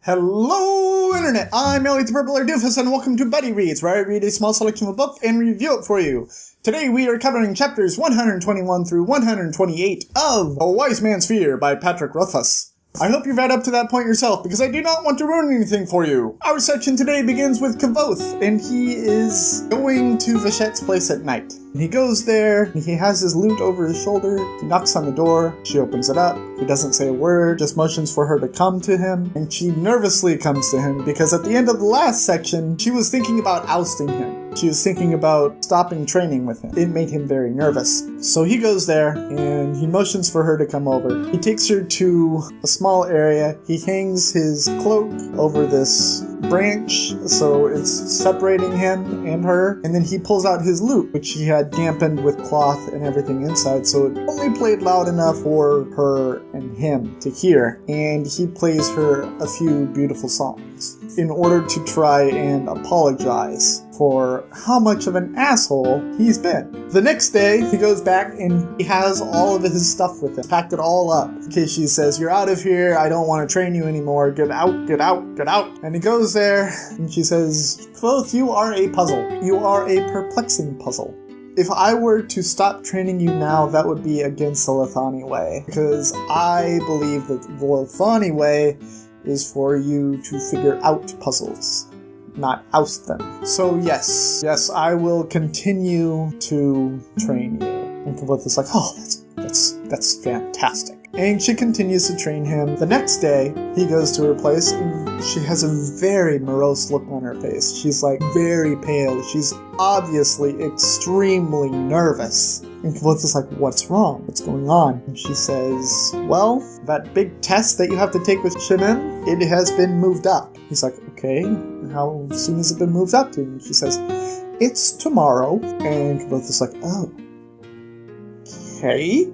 Hello, Internet! I'm Elliot the Purple Hair Doofus, and welcome to Buddy Reads, where I read a small selection of a book and review it for you. Today we are covering chapters 121 through 128 of A Wise Man's Fear by Patrick Rothfuss. I hope you've read up to that point yourself, because I do not want to ruin anything for you. Our section today begins with Kavoth, and he is going to Vachette's place at night. He goes there, and he has his lute over his shoulder, he knocks on the door, she opens it up, he doesn't say a word, just motions for her to come to him, and she nervously comes to him, because at the end of the last section, she was thinking about ousting him. She was thinking about stopping training with him. It made him very nervous. So he goes there, and he motions for her to come over. He takes her to a small area. He hangs his cloak over this branch, so it's separating him and her. And then he pulls out his lute, which he had dampened with cloth and everything inside, so it only played loud enough for her and him to hear. And he plays her a few beautiful songs in order to try and apologize for how much of an asshole he's been. The next day, he goes back and he has all of his stuff with him, packed it all up. In case she says, "You're out of here, I don't want to train you anymore, get out, get out, get out." And he goes there and she says, "Kavoth, you are a puzzle. You are a perplexing puzzle. If I were to stop training you now, that would be against the Lethani way, because I believe that the Lethani way is for you to figure out puzzles, not oust them. So yes, I will continue to train you." And Kavoth is like, "Oh, that's fantastic." And she continues to train him. The next day, he goes to her place, and she has a very morose look on her face. She's like very pale. She's obviously extremely nervous. And Kavoth is like, "What's wrong? What's going on?" And she says, "Well, that big test that you have to take with Shimon, it has been moved up." He's like, "Okay, how soon has it been moved up to?" And she says, "It's tomorrow." And Kavoth is like, "Oh, okay."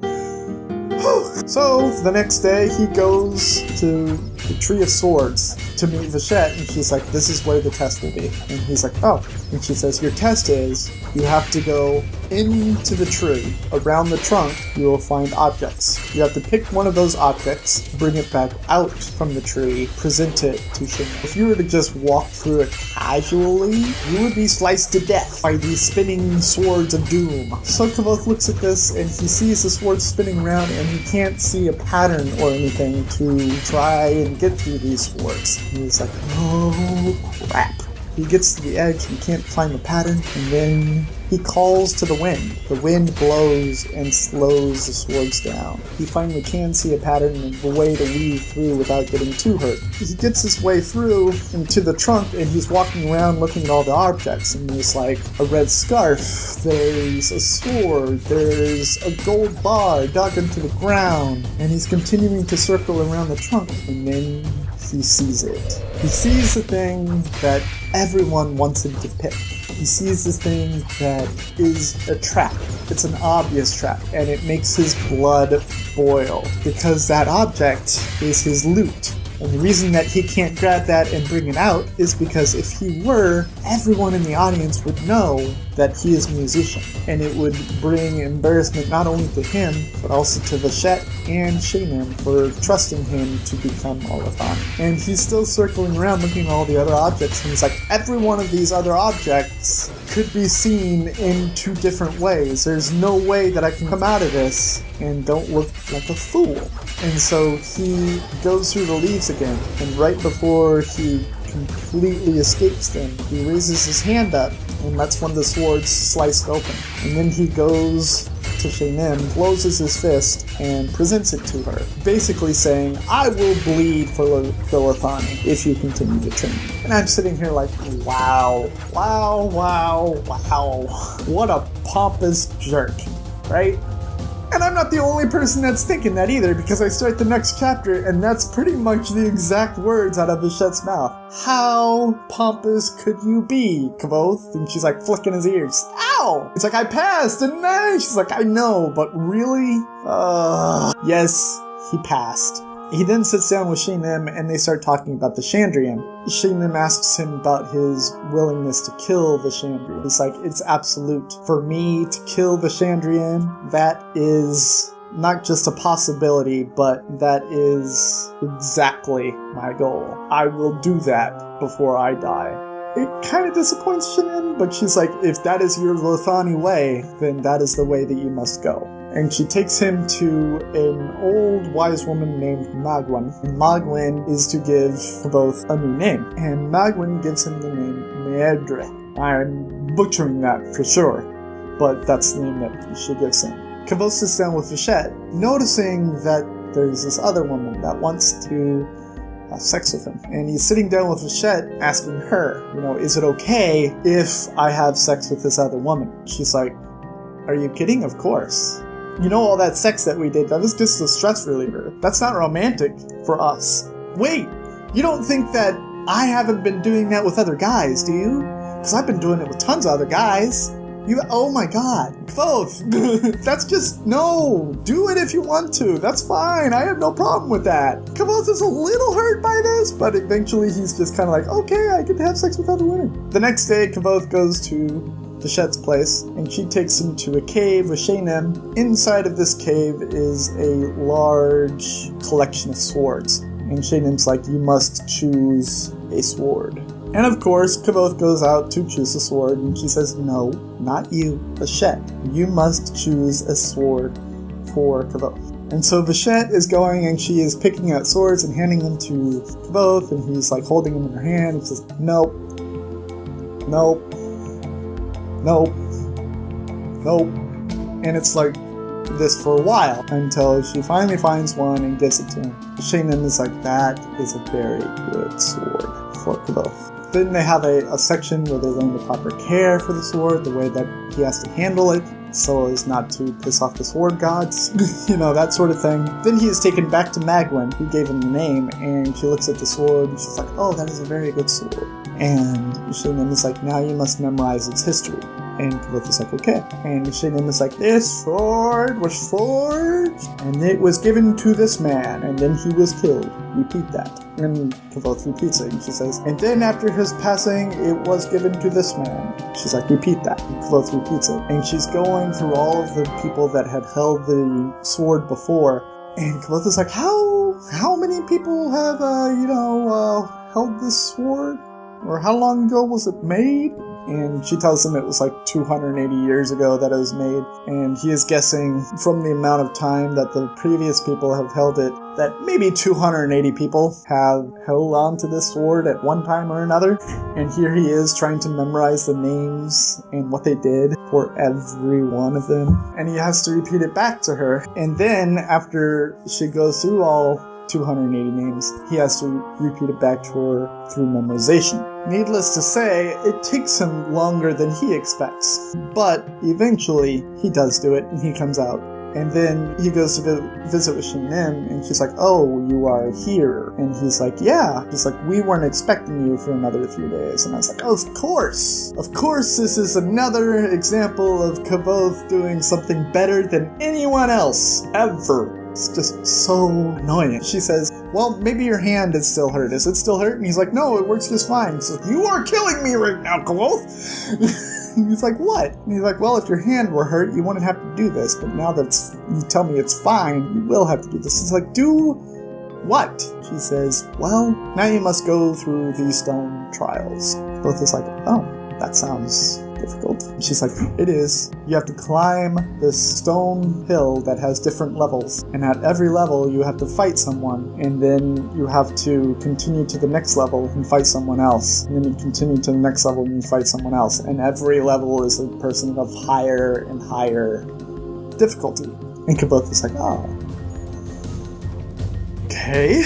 So the next day he goes to the Tree of Swords to meet Vachette, and she's like, "This is where the test will be." And he's like, "Oh." And she says, "Your test is you have to go into the tree. Around the trunk you will find objects. You have to pick one of those objects, bring it back out from the tree, present it to Shimon. If you were to just walk through it casually, you would be sliced to death by these spinning swords of doom." So Kavoth looks at this and he sees the sword spinning around, and he can't see a pattern or anything to try and get through these swords. And he's like, "Oh crap." He gets to the edge, he can't find the pattern, and then he calls to the wind. The wind blows and slows the swords down. He finally can see a pattern and a way to weave through without getting too hurt. He gets his way through into the trunk, and he's walking around looking at all the objects, and there's like a red scarf, there's a sword, there's a gold bar dug into the ground, and he's continuing to circle around the trunk, and then he sees it. He sees the thing that everyone wants him to pick. He sees this thing that is a trap. It's an obvious trap, and it makes his blood boil, because that object is his lute. And the reason that he can't grab that and bring it out is because if he were, everyone in the audience would know that he is a musician. And it would bring embarrassment not only to him, but also to Vachette and Shimon for trusting him to become a Lethani. And he's still circling around looking at all the other objects, and he's like, every one of these other objects could be seen in two different ways. There's no way that I can come out of this and don't look like a fool. And so he goes through the leaves again, and right before he completely escapes them, he raises his hand up and lets one of the swords slice open. And then he goes to Shimon, closes his fist, and presents it to her, basically saying, "I will bleed for Lethani if you continue to train me." And I'm sitting here like, wow, what a pompous jerk, right? And I'm not the only person that's thinking that either, because I start the next chapter, and that's pretty much the exact words out of Vachette's mouth. "How pompous could you be, Kavoth?" And she's like flicking his ears. "Ow!" It's like, "I passed, didn't I?" She's like, "I know, but really?" Yes, he passed. He then sits down with Shimon, and they start talking about the Chandrian. Shimon asks him about his willingness to kill the Chandrian. He's like, "It's absolute. For me to kill the Chandrian, that is not just a possibility, but that is exactly my goal. I will do that before I die. It kind of disappoints Shinin, but she's like, if that is your Lothani way, then that is the way that you must go. And she takes him to an old wise woman named Magwin. And Magwin is to give Kvothe a new name. And Magwin gives him the name Maedre. I'm butchering that for sure, but that's the name that she gives him. Kvothe sits down with Vachette, noticing that there's this other woman that wants to have sex with him. And he's sitting down with Vachette, asking her, is it okay if I have sex with this other woman? She's like, are you kidding? Of course. All that sex that we did, that was just a stress reliever. That's not romantic for us. Wait, you don't think that I haven't been doing that with other guys, do you? Because I've been doing it with tons of other guys. Oh my god. Kvothe, that's just, no. Do it if you want to. That's fine. I have no problem with that. Kvothe is a little hurt by this, but eventually he's just kind of like, okay, I can have sex with other women. The next day, Kvothe goes to Vachette's place, and she takes him to a cave with Shaynem. Inside of this cave is a large collection of swords. And Shaynem's like, you must choose a sword. And of course, Kvothe goes out to choose a sword, and she says, no, not you, Vachette. You must choose a sword for Kvothe. And so Vachette is going, and she is picking out swords and handing them to Kvothe, and he's like holding them in her hand. He says, nope, nope, nope, nope. And it's like this for a while until she finally finds one and gives it to him. Shaynem is like, that is a very good sword for Kvothe. Then they have a section where they learn the proper care for the sword, the way that he has to handle it, so as not to piss off the sword gods, that sort of thing. Then he is taken back to Magwin, who gave him the name, and she looks at the sword, and she's like, oh, that is a very good sword. And Shaynem is like, now you must memorize its history. And Kvothe is like, okay. And Shaynem is like, this sword was forged, and it was given to this man, and then he was killed. Repeat that. And Kvothe repeats it, and she says, and then after his passing, it was given to this man. She's like, repeat that. And Kvothe repeats it. And she's going through all of the people that had held the sword before, and Kvothe is like, how many people have, held this sword? Or how long ago was it made? And she tells him it was like 280 years ago that it was made, and he is guessing from the amount of time that the previous people have held it, that maybe 280 people have held on to this sword at one time or another. And here he is trying to memorize the names and what they did for every one of them. And he has to repeat it back to her. And then after she goes through all 280 names, he has to repeat it back to her through memorization. Needless to say, it takes him longer than he expects, but eventually he does do it and he comes out. And then he goes to visit with Shaynem, and she's like, oh, you are here. And he's like, yeah. She's like, we weren't expecting you for another 3 days. And I was like, oh, of course. Of course, this is another example of Kvothe doing something better than anyone else ever. It's just so annoying. She says, well, maybe your hand is still hurt. Is it still hurt? And he's like, no, it works just fine. He's like, you are killing me right now, Kvothe. And he's like, what? And he's like, well, if your hand were hurt, you wouldn't have to do this. But now that you tell me it's fine, you will have to do this. He's like, do what? She says, well, now you must go through these stone trials. Kvothe is like, oh, that sounds difficult. And she's like, it is. You have to climb this stone hill that has different levels, and at every level you have to fight someone, and then you have to continue to the next level and fight someone else, and then you continue to the next level and you fight someone else, and every level is a person of higher and higher difficulty. And Kvothe is like, oh, okay.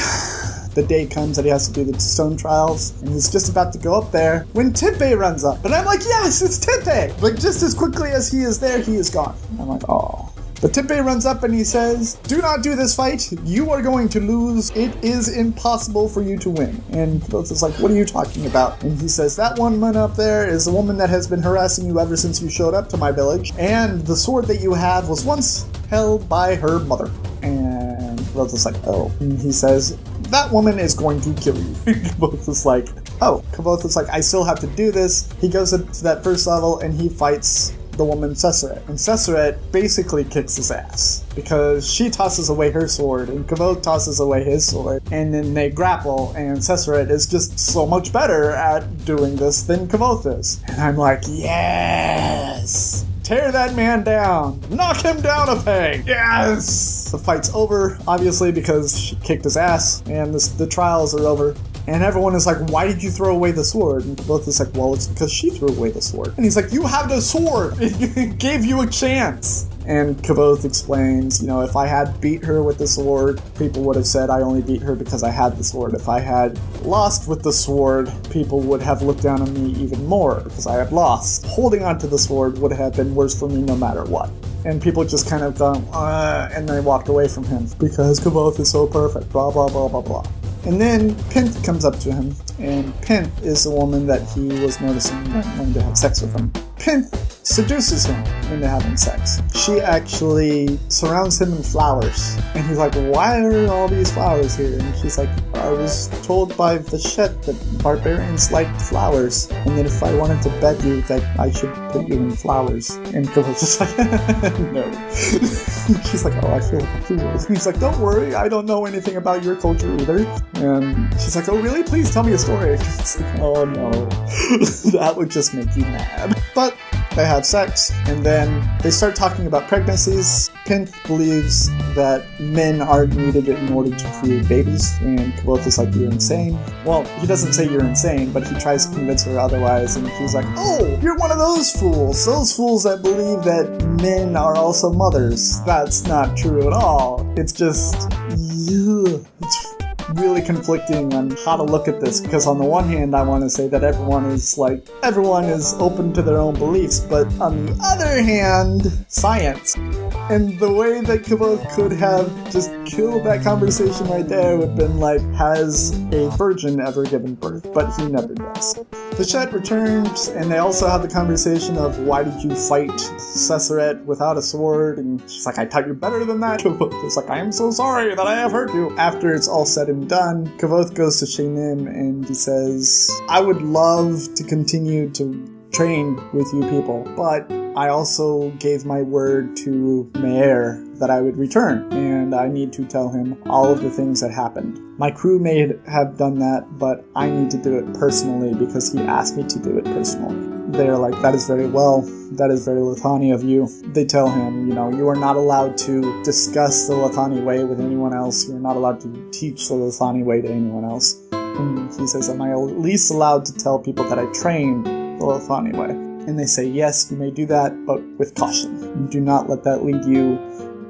The day comes that he has to do the stone trials, and he's just about to go up there when Tempe runs up. And I'm like, yes, it's Tempe! Like, just as quickly as he is there, he is gone. I'm like, oh. But Tempe runs up and he says, do not do this fight. You are going to lose. It is impossible for you to win. And Kvothe is like, what are you talking about? And he says, that woman up there is a woman that has been harassing you ever since you showed up to my village. And the sword that you have was once held by her mother. And Kvothe is like, oh. And he says, that woman is going to kill you. Kvothe is like, oh. Kvothe is like, I still have to do this. He goes up to that first level and he fights the woman Ceseret. And Ceseret basically kicks his ass because she tosses away her sword and Kvothe tosses away his sword. And then they grapple, and Ceseret is just so much better at doing this than Kvothe is. And I'm like, yes! Tear that man down! Knock him down a peg! Yes! The fight's over, obviously, because she kicked his ass, and the trials are over. And everyone is like, why did you throw away the sword? And Kvothe is like, well, it's because she threw away the sword. And he's like, you have the sword! It gave you a chance! And Kvothe explains, if I had beat her with the sword, people would have said I only beat her because I had the sword. If I had lost with the sword, people would have looked down on me even more because I had lost. Holding onto the sword would have been worse for me no matter what. And people just kind of gone, and they walked away from him because Kvothe is so perfect, blah, blah, blah, blah, blah. And then Pint comes up to him, and Pint is the woman that he was noticing wanting to have sex with him. Pint seduces him into having sex. She actually surrounds him in flowers. And he's like, why are all these flowers here? And she's like, I was told by Vachette that barbarians liked flowers. And that if I wanted to beg you that I should put you in flowers. And Kvothe just like, no. She's like, oh, I feel like a fool. And he's like, don't worry, I don't know anything about your culture either. And she's like, oh really? Please tell me a story. It's like, oh no. That would just make you mad. But they have sex, and then they start talking about pregnancies. Pint believes that men aren't needed in order to create babies, and Kvothe is like, you're insane. Well, he doesn't say you're insane, but he tries to convince her otherwise, and she's like, oh, you're one of those fools that believe that men are also mothers. That's not true at all. It's just, it's really conflicting on how to look at this, because on the one hand I want to say that everyone is open to their own beliefs, but on the other hand, science. And the way that Kvothe could have just killed that conversation right there would have been like, has a virgin ever given birth? But he never does. Vachette returns, and they also have the conversation of, why did you fight Ceseret without a sword? And she's like, I thought you're better than that. Kvothe is like, I am so sorry that I have hurt you. After it's all said and done, Kvothe goes to Shaynim and he says, I would love to continue to train with you people, but I also gave my word to Meir that I would return, and I need to tell him all of the things that happened. My crew may have done that, but I need to do it personally because he asked me to do it personally. They're like, that is very well, that is very Lithani of you. They tell him, you are not allowed to discuss the Lithani way with anyone else. You're not allowed to teach the Lithani way to anyone else. And he says, am I at least allowed to tell people that I train the Lithani way? And they say, yes, you may do that, but with caution. Do not let that lead you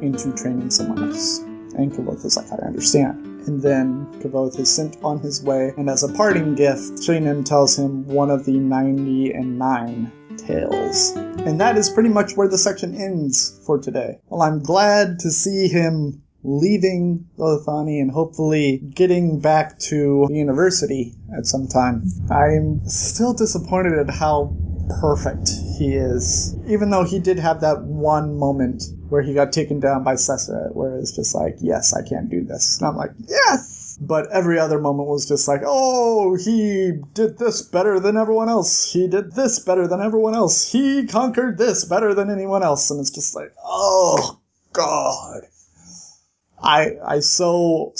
into training someone else. And Kvothe is like, I understand. And then Kvothe is sent on his way, and as a parting gift, Shaynim tells him one of the 99 tales. And that is pretty much where the section ends for today. Well, I'm glad to see him leaving Lithani and hopefully getting back to the university at some time. I'm still disappointed at how perfect he is. Even though he did have that one moment where he got taken down by Ceseret, where it's just like, yes, I can't do this. And I'm like, yes! But every other moment was just like, oh, he did this better than everyone else. He did this better than everyone else. He conquered this better than anyone else. And it's just like, oh, God. I so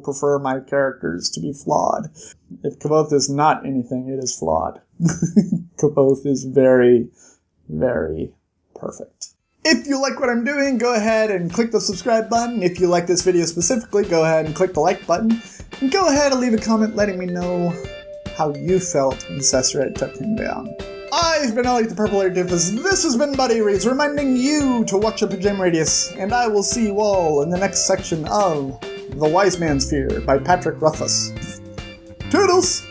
prefer my characters to be flawed. If Kvothe is not anything, it is flawed. Kvothe is very, very perfect. If you like what I'm doing, go ahead and click the subscribe button. If you like this video specifically, go ahead and click the like button. And go ahead and leave a comment letting me know how you felt when Ceseret took him down. I've been Alec the Purple Air Doofus. This has been Buddy Reads, reminding you to watch up a Gem Radius. And I will see you all in the next section of The Wise Man's Fear by Patrick Rothfuss. Toodles!